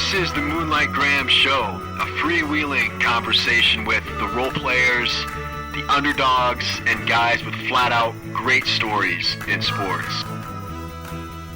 This is the Moonlight Graham Show, a freewheeling conversation with the role players, the underdogs, and guys with flat-out great stories in sports.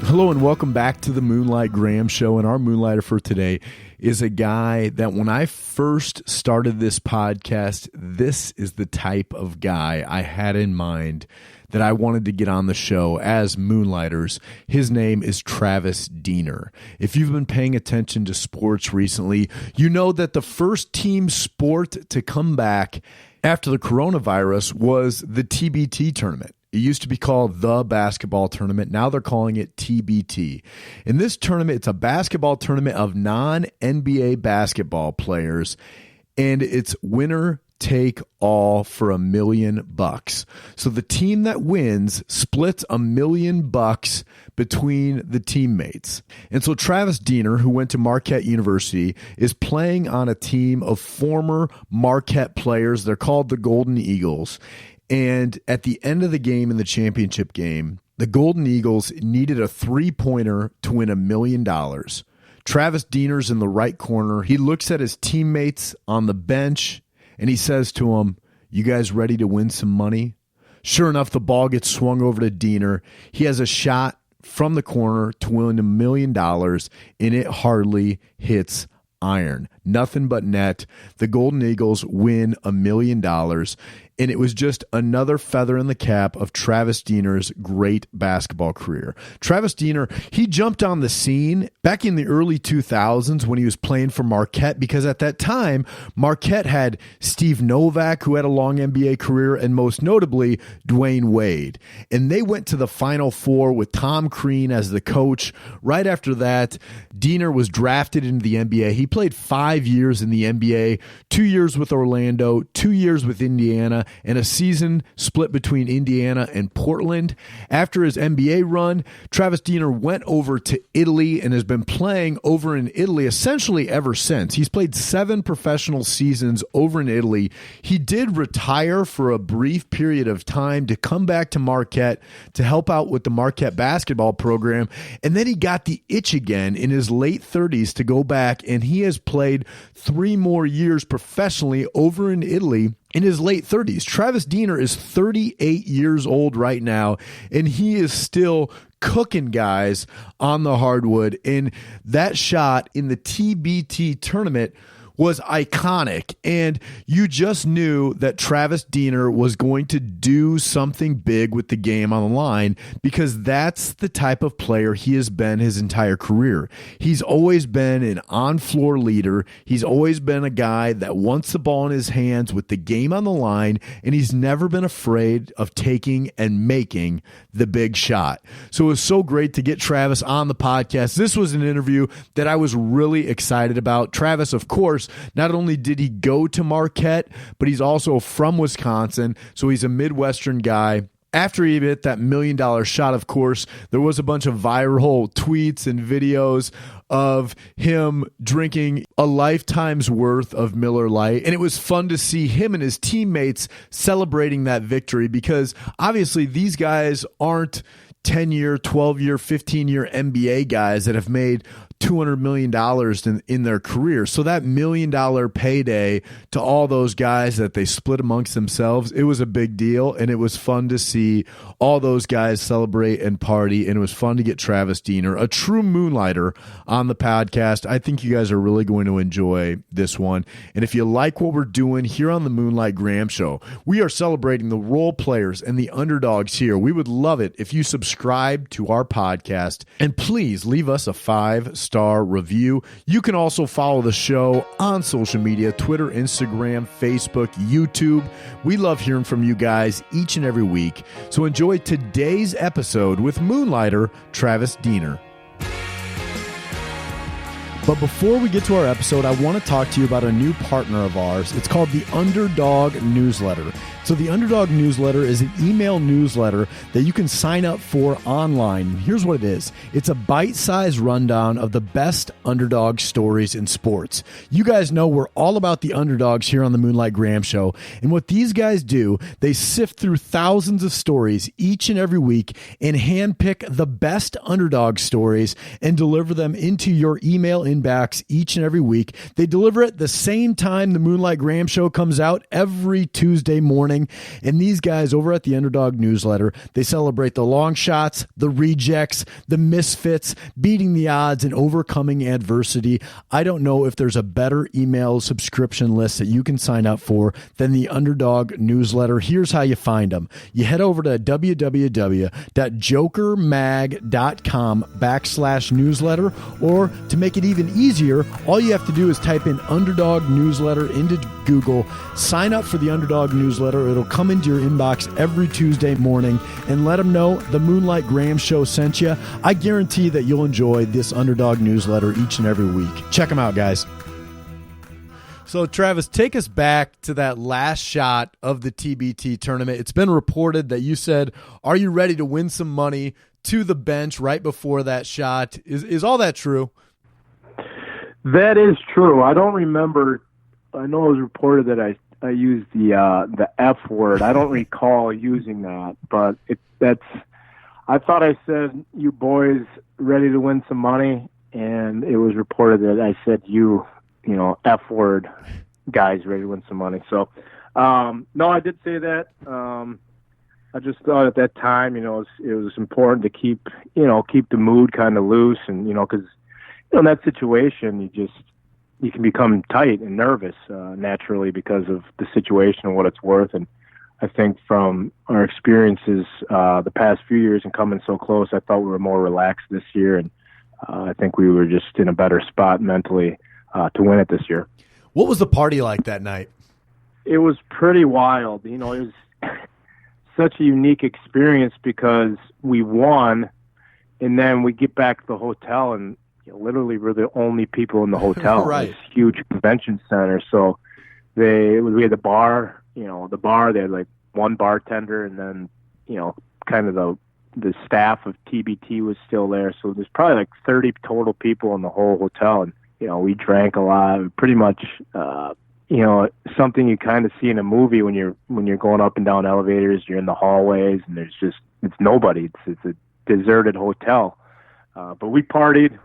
Hello and welcome back to the Moonlight Graham Show, and our Moonlighter for today is a guy that when I first started this podcast, this is the type of guy I had in mind that I wanted to get on the show as Moonlighters. His name is Travis Diener. If you've been paying attention to sports recently, you know that the first team sport to come back after the coronavirus was the TBT tournament. It used to be called the basketball tournament. Now they're calling it TBT. In this tournament, it's a basketball tournament of non-NBA basketball players, and it's winner take all for $1 million. So the team that wins splits $1 million between the teammates. And so Travis Diener, who went to Marquette University, is playing on a team of former Marquette players. They're called the Golden Eagles. And at the end of the game, in the championship game, the Golden Eagles needed a three-pointer to win $1 million. Travis Diener's in the right corner. He looks at his teammates on the bench, and he says to them, "You guys ready to win some money?" Sure enough, the ball gets swung over to Diener. He has a shot from the corner to win $1 million, and it hardly hits iron. Nothing but net. The Golden Eagles win $1 million. And it was just another feather in the cap of Travis Diener's great basketball career. Travis Diener, he jumped on the scene back in the early 2000s when he was playing for Marquette, because at that time, Marquette had Steve Novak, who had a long NBA career, and most notably, Dwayne Wade. And they went to the Final Four with Tom Crean as the coach. Right after that, Diener was drafted into the NBA. He played 5 years in the NBA, 2 years with Orlando, 2 years with Indiana, and a season split between Indiana and Portland. After his NBA run, Travis Diener went over to Italy and has been playing over in Italy essentially ever since. He's played 7 professional seasons over in Italy. He did retire for a brief period of time to come back to Marquette to help out with the Marquette basketball program, and then he got the itch again in his late 30s to go back, and he has played 3 more years professionally over in Italy in his late 30s. Travis Diener is 38 years old right now, and he is still cooking guys on the hardwood. And that shot in the TBT tournament was iconic, and you just knew that Travis Diener was going to do something big with the game on the line, because that's the type of player he has been his entire career. He's always been an on-floor leader. He's always been a guy that wants the ball in his hands with the game on the line, and he's never been afraid of taking and making the big shot. So it was so great to get Travis on the podcast. This was an interview that I was really excited about. Travis, of course, not only did he go to Marquette, but he's also from Wisconsin, so he's a Midwestern guy. After he hit that $1 million shot, of course, there was a bunch of viral tweets and videos of him drinking a lifetime's worth of Miller Lite. And it was fun to see him and his teammates celebrating that victory, because obviously these guys aren't 10-year, 12-year, 15-year NBA guys that have made $200 million in their career. So that $1 million payday to all those guys that they split amongst themselves, it was a big deal, and it was fun to see all those guys celebrate and party, and it was fun to get Travis Diener, a true Moonlighter, on the podcast. I think you guys are really going to enjoy this one. And if you like what we're doing here on the Moonlight Graham Show, we are celebrating the role players and the underdogs here. We would love it if you subscribe to our podcast, and please leave us a 5-star review. You can also follow the show on social media, Twitter, Instagram, Facebook, YouTube. We love hearing from you guys each and every week. So enjoy today's episode with Moonlighter Travis Diener. But before we get to our episode, I want to talk to you about a new partner of ours. It's called the Underdog Newsletter. So the Underdog Newsletter is an email newsletter that you can sign up for online. Here's what it is. It's a bite-sized rundown of the best underdog stories in sports. You guys know we're all about the underdogs here on the Moonlight Graham Show. And what these guys do, they sift through thousands of stories each and every week and handpick the best underdog stories and deliver them into your email inbox each and every week. They deliver it the same time the Moonlight Graham Show comes out every Tuesday morning. And these guys over at the Underdog newsletter, they celebrate the long shots, the rejects, the misfits, beating the odds, and overcoming adversity. I don't know if there's a better email subscription list that you can sign up for than the Underdog newsletter. Here's how you find them. You head over to www.jokermag.com/newsletter, or to make it even easier, all you have to do is type in Underdog newsletter into Google, sign up for the Underdog newsletter. It'll come into your inbox every Tuesday morning, and let them know the Moonlight Graham Show sent you. I guarantee that you'll enjoy this Underdog newsletter each and every week. Check them out, guys. So, Travis, take us back to that last shot of the TBT tournament. It's been reported that you said, "Are you ready to win some money?" to the bench right before that shot. Is all that true? That is true. I don't remember. I know it was reported that I used the F word. I don't recall using that, but I thought I said, "You boys ready to win some money?" And it was reported that I said, you know, F word guys ready to win some money. So, no, I did say that. I just thought at that time, you know, it was important to keep the mood kind of loose, and, you know, because, you know, in that situation, you can become tight and nervous naturally because of the situation and what it's worth. And I think from our experiences the past few years and coming so close, I thought we were more relaxed this year, and I think we were just in a better spot mentally to win it this year. What was the party like that night? It was pretty wild. You know, it was such a unique experience because we won, and then we get back to the hotel, and literally we're the only people in the hotel. Right. This huge convention center. So we had the bar, they had like one bartender, and then, kind of the staff of TBT was still there. So there's probably like 30 total people in the whole hotel. And, we drank a lot, pretty much, something you kind of see in a movie when you're going up and down elevators, you're in the hallways, and it's nobody. It's a deserted hotel. But we partied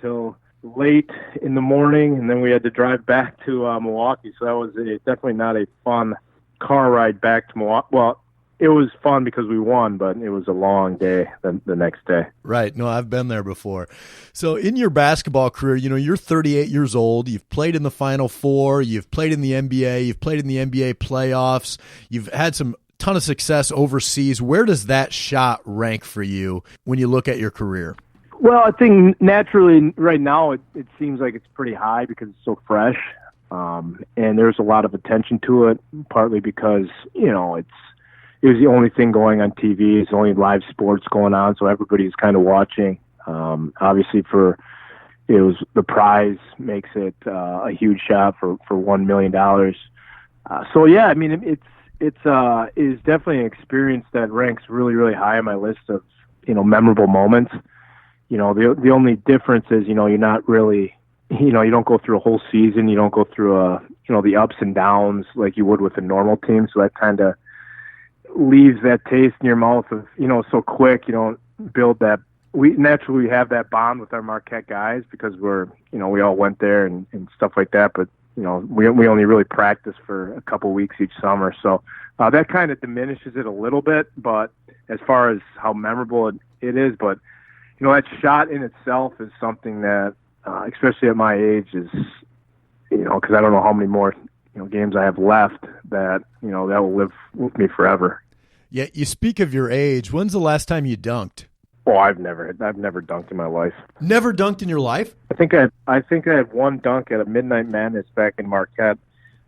till late in the morning, and then we had to drive back to Milwaukee. So that was definitely not a fun car ride back to Milwaukee. Well, it was fun because we won, but it was a long day the next day. Right. No, I've been there before. So in your basketball career, you're 38 years old. You've played in the Final Four. You've played in the NBA. You've played in the NBA playoffs. You've had some ton of success overseas. Where does that shot rank for you when you look at your career? Well, I think naturally right now it seems like it's pretty high because it's so fresh. And there's a lot of attention to it, partly because, it was the only thing going on TV. It's the only live sports going on, so everybody's kind of watching. Obviously, the prize makes it a huge shot for $1 million. So yeah, I mean, it is definitely an experience that ranks really, really high on my list of memorable moments. The only difference is you're not really you don't go through a whole season. You don't go through the ups and downs like you would with a normal team. So that kind of leaves that taste in your mouth of, so quick. You don't build that. We naturally have that bond with our Marquette guys because we all went there and stuff like that. But, we only really practice for a couple weeks each summer. So that kind of diminishes it a little bit. But as far as how memorable it is, but, that shot in itself is something that, especially at my age, is, because I don't know how many more games I have left that that will live with me forever. Yeah, you speak of your age. When's the last time you dunked? Oh, I've never dunked in my life. Never dunked in your life? I think I had one dunk at a Midnight Madness back in Marquette.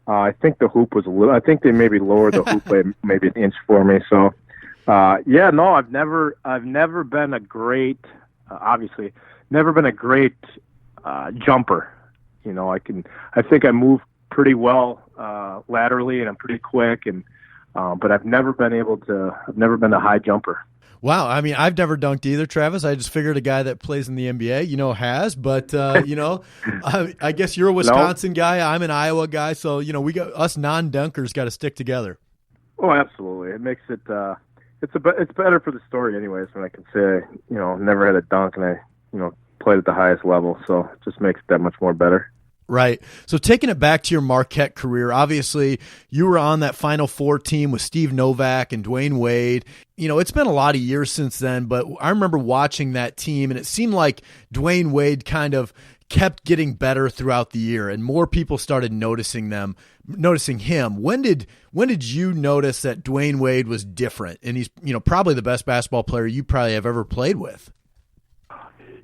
I think the hoop was a little. I think they maybe lowered the hoop by maybe an inch for me. So, I've never been a great, obviously, never been a great jumper. I think I move pretty well laterally, and I'm pretty quick, and but I've never been a high jumper. Wow. I mean, I've never dunked either, Travis. I just figured a guy that plays in the NBA, has, but I guess you're a Wisconsin guy. I'm an Iowa guy. So, we got us non-dunkers got to stick together. Oh, absolutely. It makes it, it's better for the story anyways, when I can say, never had a dunk and I, played at the highest level, so it just makes it that much more better. Right. So taking it back to your Marquette career, obviously you were on that Final Four team with Steve Novak and Dwayne Wade. It's been a lot of years since then, but I remember watching that team, and it seemed like Dwayne Wade kind of kept getting better throughout the year, and more people started noticing him. When did you notice that Dwayne Wade was different, and he's probably the best basketball player you probably have ever played with?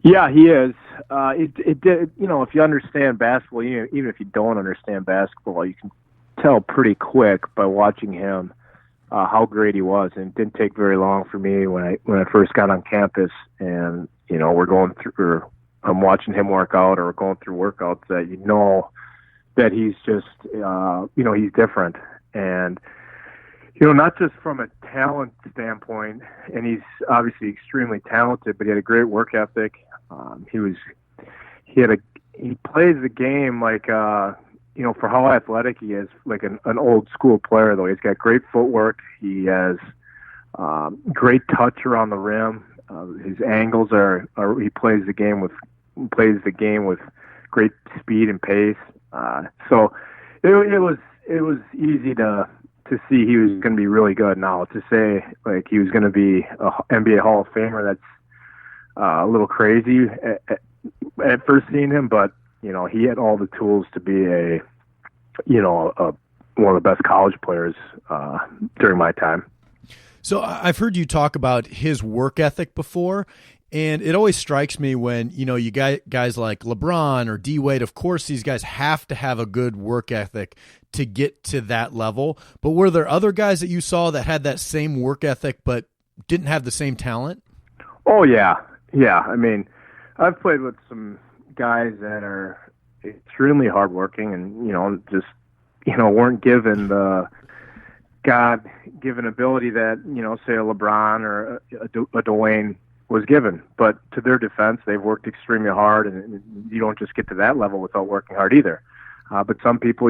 Yeah, he is. It did. If you understand basketball, even if you don't understand basketball, you can tell pretty quick by watching him how great he was. And it didn't take very long for me when I first got on campus, and we're going through, or I'm watching him work out, or we're going through workouts that that he's just he's different, and not just from a talent standpoint, and he's obviously extremely talented, but he had a great work ethic. He plays the game like, for how athletic he is, like an old school player, though. He's got great footwork. He has great touch around the rim. His angles he plays the game with great speed and pace. So it was easy to see he was going to be really good. Now, to say like he was going to be a NBA Hall of Famer, that's a little crazy at first seeing him, but he had all the tools to be one of the best college players during my time. So I've heard you talk about his work ethic before, and it always strikes me when you got guys like LeBron or D Wade. Of course, these guys have to have a good work ethic to get to that level. But were there other guys that you saw that had that same work ethic but didn't have the same talent? Oh yeah. I mean, I've played with some guys that are extremely hardworking and just weren't given the God-given ability that say a LeBron or a Dwayne was given. But to their defense, they've worked extremely hard, and you don't just get to that level without working hard either. But some people,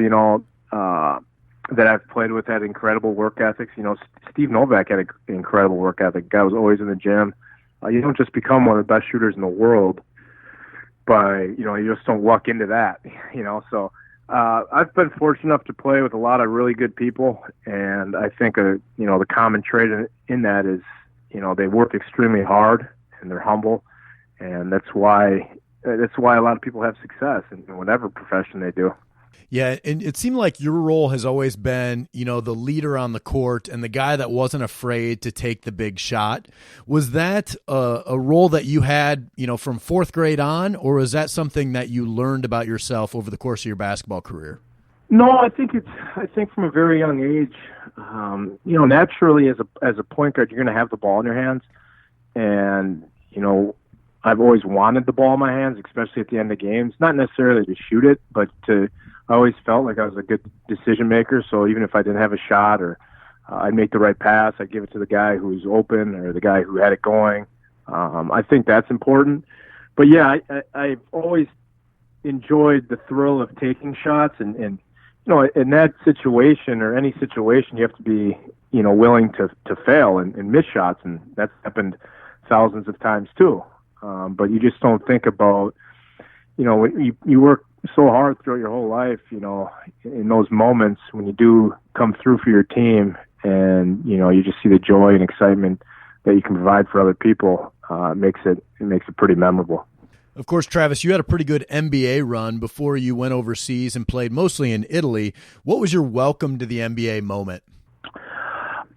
that I've played with had incredible work ethics. Steve Novak had an incredible work ethic. Guy was always in the gym. You don't just become one of the best shooters in the world by, you just don't walk into that, So I've been fortunate enough to play with a lot of really good people, and I think, the common trait in that is, they work extremely hard and they're humble, and that's why a lot of people have success in whatever profession they do. Yeah, and it seemed like your role has always been, the leader on the court and the guy that wasn't afraid to take the big shot. Was that a role that you had, from fourth grade on, or was that something that you learned about yourself over the course of your basketball career? No, I think from a very young age, naturally as a point guard, you're going to have the ball in your hands, and I've always wanted the ball in my hands, especially at the end of games. Not necessarily to shoot it, but I always felt like I was a good decision maker. So even if I didn't have a shot, or I'd make the right pass, I'd give it to the guy who was open or the guy who had it going. I think that's important. But yeah, I've always enjoyed the thrill of taking shots, and in that situation or any situation, you have to be willing to fail and miss shots, and that's happened thousands of times too. But you just don't think about, when you work so hard throughout your whole life, in those moments when you do come through for your team, and you just see the joy and excitement that you can provide for other people, it makes it pretty memorable. Of course, Travis, you had a pretty good NBA run before you went overseas and played mostly in Italy. What was your welcome to the NBA moment?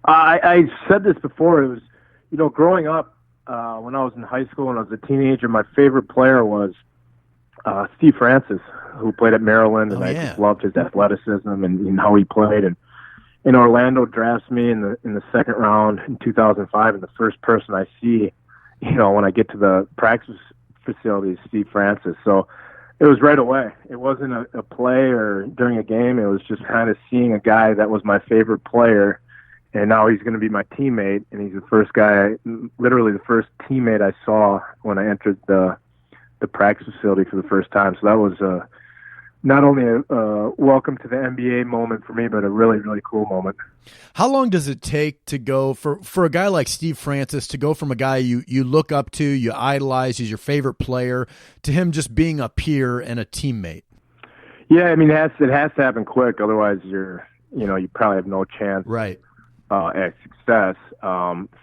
I said this before. It was, growing up, when I was in high school and I was a teenager, my favorite player was Steve Francis, who played at Maryland, and I just loved his athleticism and how he played. And Orlando drafts me in the second round in 2005, and the first person I see, when I get to the practice facility is Steve Francis. So it was right away. It wasn't a play or during a game. It was just kind of seeing a guy that was my favorite player, and now he's going to be my teammate, and he's the first guy, literally the first teammate I saw when I entered the practice facility for the first time. So that was not only a welcome to the NBA moment for me, but a really, really cool moment. How long does it take to go for a guy like Steve Francis to go from a guy you look up to, you idolize, he's your favorite player, to him just being a peer and a teammate? Yeah, I mean, it has to happen quick. Otherwise, you probably have no chance Right. At success.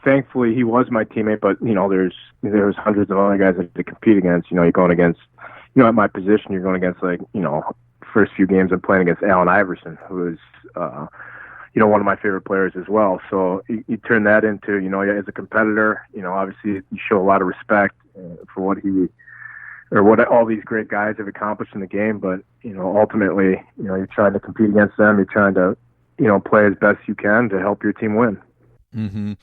Thankfully, he was my teammate, but there's hundreds of other guys that to compete against. You're going against, at my position, you're going against first few games I'm playing against Allen Iverson, who is one of my favorite players as well. So you turn that into as a competitor, obviously you show a lot of respect for what all these great guys have accomplished in the game. But ultimately, you're trying to compete against them. You're trying to play as best you can to help your team win. Mm-hmm.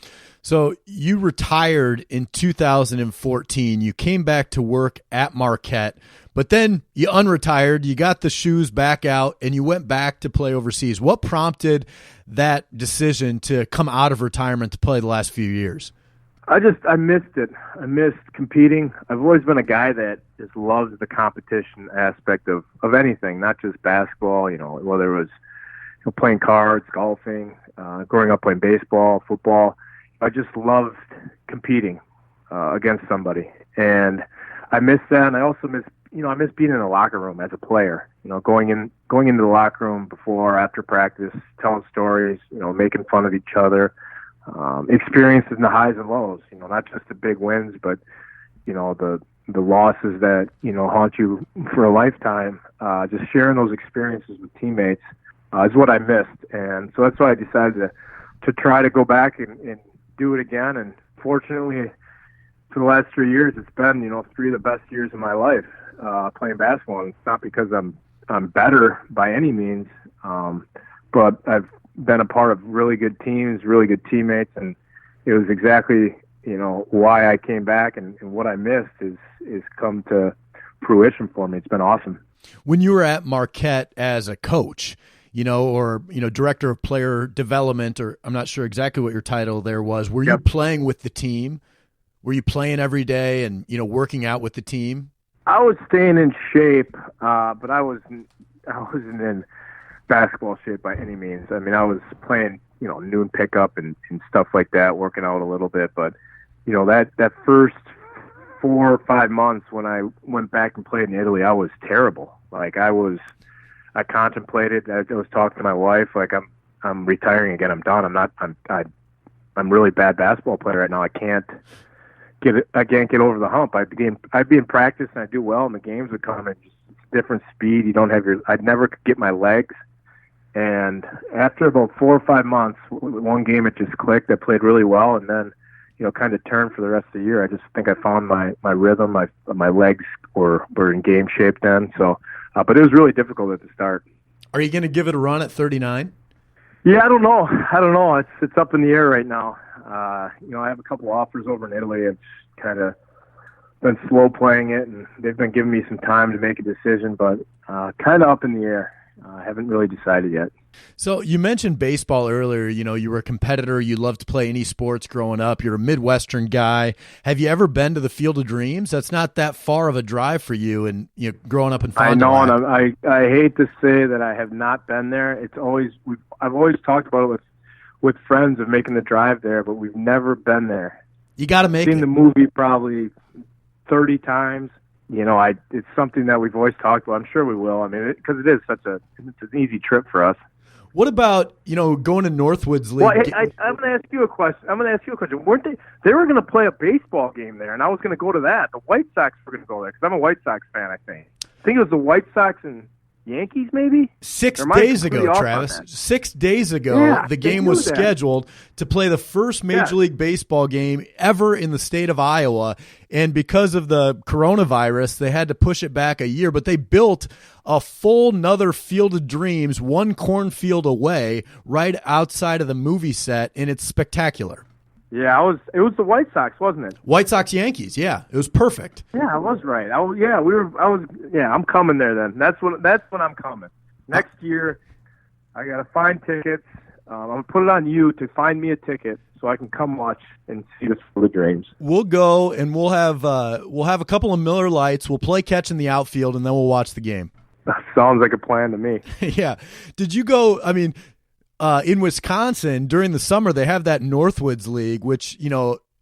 So you retired in 2014. You came back to work at Marquette, but then you unretired. You got the shoes back out, and you went back to play overseas. What prompted that decision to come out of retirement to play the last few years? I missed it. I missed competing. I've always been a guy that just loves the competition aspect of anything, not just basketball, whether it was playing cards, golfing, growing up playing baseball, football. I just loved competing against somebody. And I miss that. And I also miss being in the locker room as a player, going into the locker room before, after practice, telling stories, making fun of each other, experiencing the highs and lows, not just the big wins, but, the losses that, haunt you for a lifetime. Just sharing those experiences with teammates is what I missed. And so that's why I decided to try to go back and do it again. And fortunately, for the last 3 years, it's been, 3 of the best years of my life playing basketball. And it's not because I'm better by any means, but I've been a part of really good teams, really good teammates, and it was exactly, why I came back, and what I missed is come to fruition for me. It's been awesome. When you were at Marquette as a coach, or director of player development, or I'm not sure exactly what your title there was, were you playing with the team? Were you playing every day and, working out with the team? I was staying in shape, but I wasn't in basketball shape by any means. I mean, I was playing, noon pickup and stuff like that, working out a little bit. But, that first 4 or 5 months when I went back and played in Italy, I was terrible. Like I contemplated, I was talking to my wife, like I'm retiring again. I'm done. I'm really bad basketball player right now. I can't get over the hump. I'd be in practice and I'd do well, and the games would come at just different speed. I'd never get my legs. And after about 4 or 5 months, one game it just clicked. I played really well, and then kind of turned for the rest of the year. I just think I found my rhythm. My legs were in game shape then. So, but it was really difficult at the start. Are you going to give it a run at 39? Yeah, I don't know. It's up in the air right now. I have a couple offers over in Italy. I've kind of been slow playing it, and they've been giving me some time to make a decision, but kind of up in the air. I haven't really decided yet. So you mentioned baseball earlier. You were a competitor. You loved to play any sports growing up. You're a Midwestern guy. Have you ever been to the Field of Dreams? That's not that far of a drive for you, and growing up in Fond du Lac. I know, and I hate to say that I have not been there. I've always talked about it with friends of making the drive there, but we've never been there. You got to make it. I've seen the movie probably 30 times. It's something that we've always talked about. I'm sure we will. I mean, because it is it's an easy trip for us. What about, going to Northwoods League? Well, I'm going to ask you a question. Weren't they were going to play a baseball game there, and I was going to go to that. The White Sox were going to go there because I'm a White Sox fan, I think. I think it was the White Sox and Yankees, maybe? 6 days ago, Travis. 6 days ago, the game was scheduled to play the first Major League Baseball game ever in the state of Iowa. And because of the coronavirus, they had to push it back a year. But they built a full nother Field of Dreams, one cornfield away, right outside of the movie set, and it's spectacular. Yeah, it was the White Sox, wasn't it? White Sox Yankees, yeah. It was perfect. Yeah, I was right. I'm coming there then. That's when I'm coming. Next year, I got to find tickets. I'm going to put it on you to find me a ticket so I can come watch and see the Field of Dreams. We'll go, and we'll have a couple of Miller Lights. We'll play catch in the outfield, and then we'll watch the game. Sounds like a plan to me. Yeah. Did you go, I mean, in Wisconsin during the summer, they have that Northwoods League, which,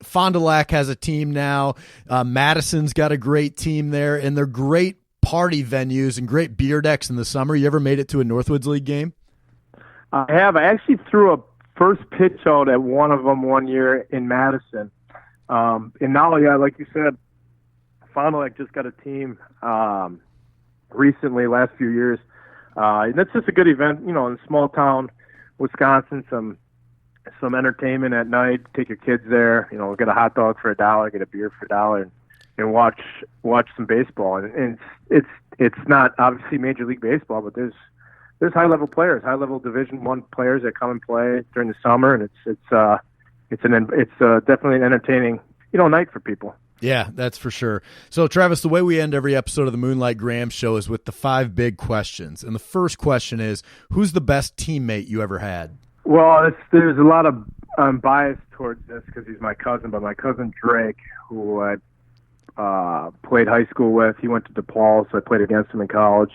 Fond du Lac has a team now. Madison's got a great team there, and they're great party venues and great beer decks in the summer. You ever made it to a Northwoods League game? I have. I actually threw a first pitch out at one of them one year in Madison. And now, yeah, like you said, Fond du Lac just got a team recently, last few years. And that's just a good event, in small town Wisconsin, some entertainment at night. Take your kids there, get a hot dog for $1, get a beer for $1, and watch some baseball. And it's not obviously Major League Baseball, but there's high level players, high level Division I players that come and play during the summer, and it's definitely an entertaining night for people. Yeah, that's for sure. So, Travis, the way we end every episode of the Moonlight Graham Show is with the 5 big questions. And the first question is, who's the best teammate you ever had? Well, there's a lot of I'm biased towards this because he's my cousin, but my cousin Drake, who I played high school with, he went to DePaul, so I played against him in college.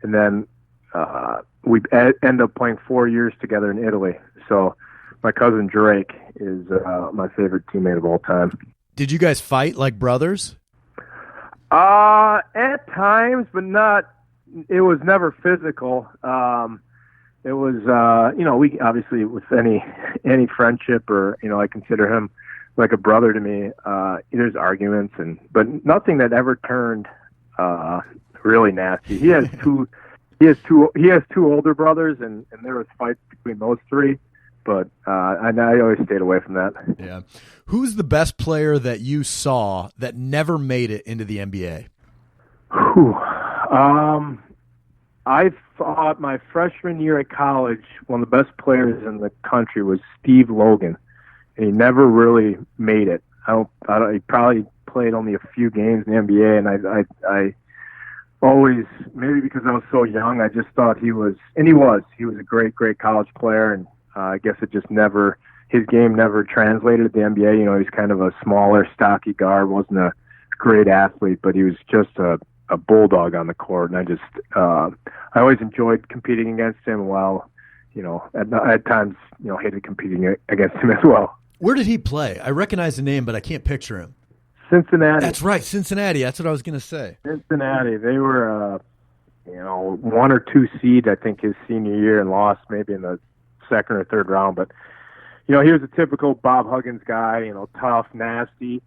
And then we ended up playing 4 years together in Italy. So my cousin Drake is my favorite teammate of all time. Did you guys fight like brothers? At times, but not. It was never physical. It was, we obviously with any friendship or I consider him like a brother to me. There's arguments but nothing that ever turned really nasty. He has two older brothers, and there was fights between those three. But I always stayed away from that. Yeah. Who's the best player that you saw that never made it into the NBA? I thought my freshman year at college, one of the best players in the country was Steve Logan, and he never really made it. He probably played only a few games in the NBA, and I always, maybe because I was so young, I just thought he was a great college player, and I guess his game never translated to the NBA. He was kind of a smaller, stocky guard, wasn't a great athlete, but he was just a bulldog on the court. And I always enjoyed competing against him while, at times, hated competing against him as well. Where did he play? I recognize the name, but I can't picture him. Cincinnati. That's right, Cincinnati. That's what I was going to say. Cincinnati. They were, 1 or 2 seed, I think, his senior year, and lost maybe in the second or third round. But, he was a typical Bob Huggins guy, tough, nasty,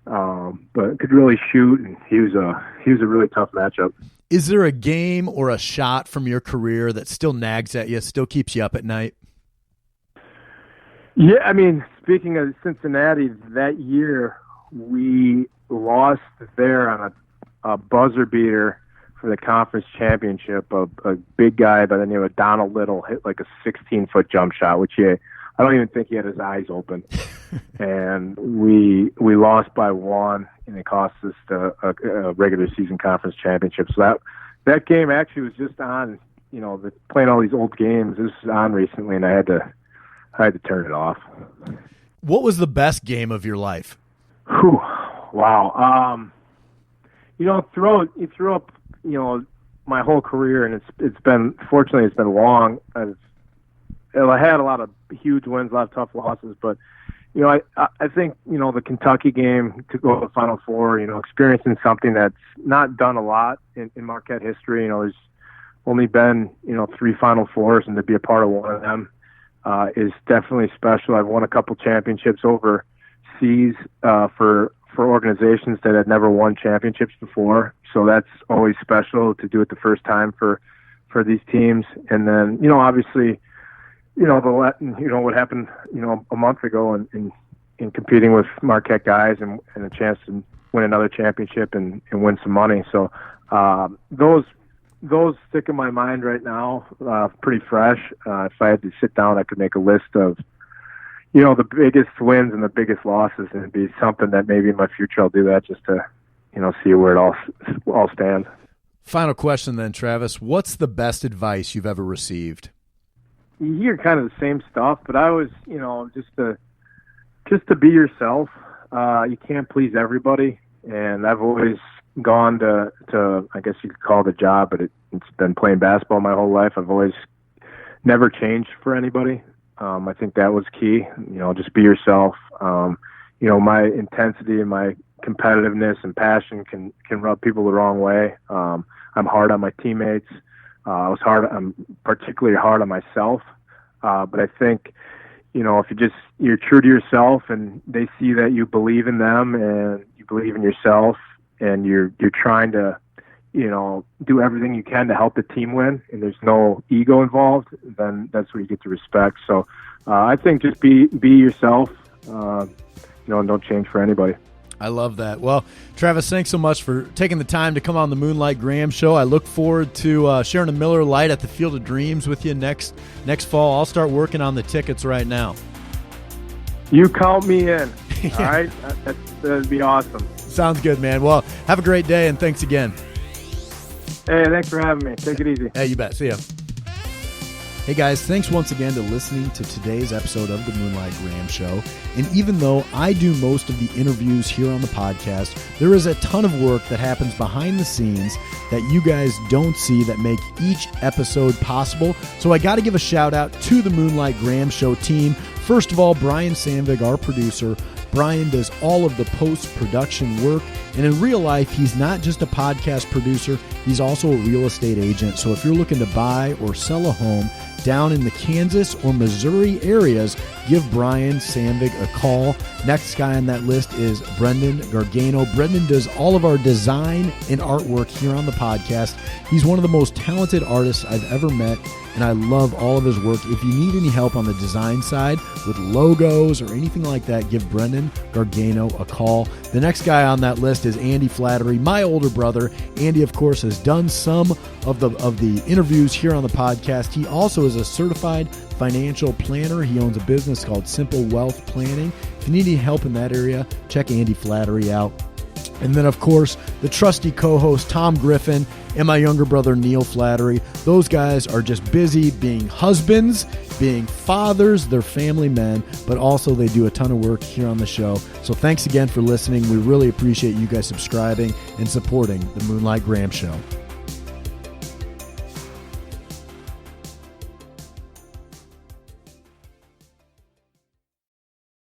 but could really shoot, and he was a really tough matchup. Is there a game or a shot from your career that still nags at you, still keeps you up at night? Yeah, I mean, speaking of Cincinnati, that year we lost there on a buzzer beater for the conference championship. A big guy by the name of Donald Little hit like a 16-foot jump shot, which I don't even think he had his eyes open. And we lost by 1, and it cost us a regular season conference championship. So that game actually was just on, playing all these old games. This was on recently, and I had to turn it off. What was the best game of your life? Whew, wow. Through up, my whole career, and fortunately it's been long. I had a lot of huge wins, a lot of tough losses, but I think the Kentucky game to go to the Final Four, experiencing something that's not done a lot in Marquette history. There's only been 3 Final Fours, and to be a part of one of them is definitely special. I've won a couple championships overseas for organizations that had never won championships before, so that's always special to do it the first time for these teams. And then obviously, what happened, a month ago in competing with Marquette guys and a chance to win another championship and win some money. So those stick in my mind right now, pretty fresh. If I had to sit down, I could make a list of, the biggest wins and the biggest losses, and it'd be something that maybe in my future I'll do that just to, see where it all stands. Final question then, Travis. What's the best advice you've ever received? You hear kind of the same stuff, but I was, just to be yourself. You can't please everybody, and I've always gone to I guess you could call it a job, but It's been playing basketball my whole life. I've always never changed for anybody. I think that was key. Just be yourself. My intensity and my competitiveness and passion can rub people the wrong way. I'm hard on my teammates. I'm particularly hard on myself. But I think, if you're true to yourself and they see that you believe in them and you believe in yourself and you're trying to, do everything you can to help the team win and there's no ego involved, then that's where you get to respect. So I think just be yourself, and don't change for anybody. I love that. Well, Travis, thanks so much for taking the time to come on the Moonlight Graham Show. I look forward to sharing a Miller Lite at the Field of Dreams with you next fall. I'll start working on the tickets right now. You count me in. All right? That'd be awesome. Sounds good, man. Well, have a great day, and thanks again. Hey, thanks for having me. Take it easy. Hey, you bet. See ya. Hey guys, thanks once again to listening to today's episode of the Moonlight Graham Show. And even though I do most of the interviews here on the podcast, there is a ton of work that happens behind the scenes that you guys don't see that make each episode possible. So I got to give a shout out to the Moonlight Graham Show team. First of all, Brian Sandvig, our producer. Brian does all of the post-production work, and in real life, he's not just a podcast producer, he's also a real estate agent. So if you're looking to buy or sell a home down in the Kansas or Missouri areas, give Brian Sandvig a call. Next guy on that list is Brendan Gargano. Brendan does all of our design and artwork here on the podcast. He's one of the most talented artists I've ever met, and I love all of his work. If you need any help on the design side with logos or anything like that, give Brendan Gargano a call. The next guy on that list is Andy Flattery, my older brother. Andy, of course, has done some of the interviews here on the podcast. He also is a certified financial planner. He owns a business called Simple Wealth Planning. If you need any help in that area, check Andy Flattery out. And then, of course, the trusty co-host Tom Griffin and my younger brother Neil Flattery. Those guys are just busy being husbands, being fathers, they're family men, but also they do a ton of work here on the show. So thanks again for listening. We really appreciate you guys subscribing and supporting the Moonlight Graham Show.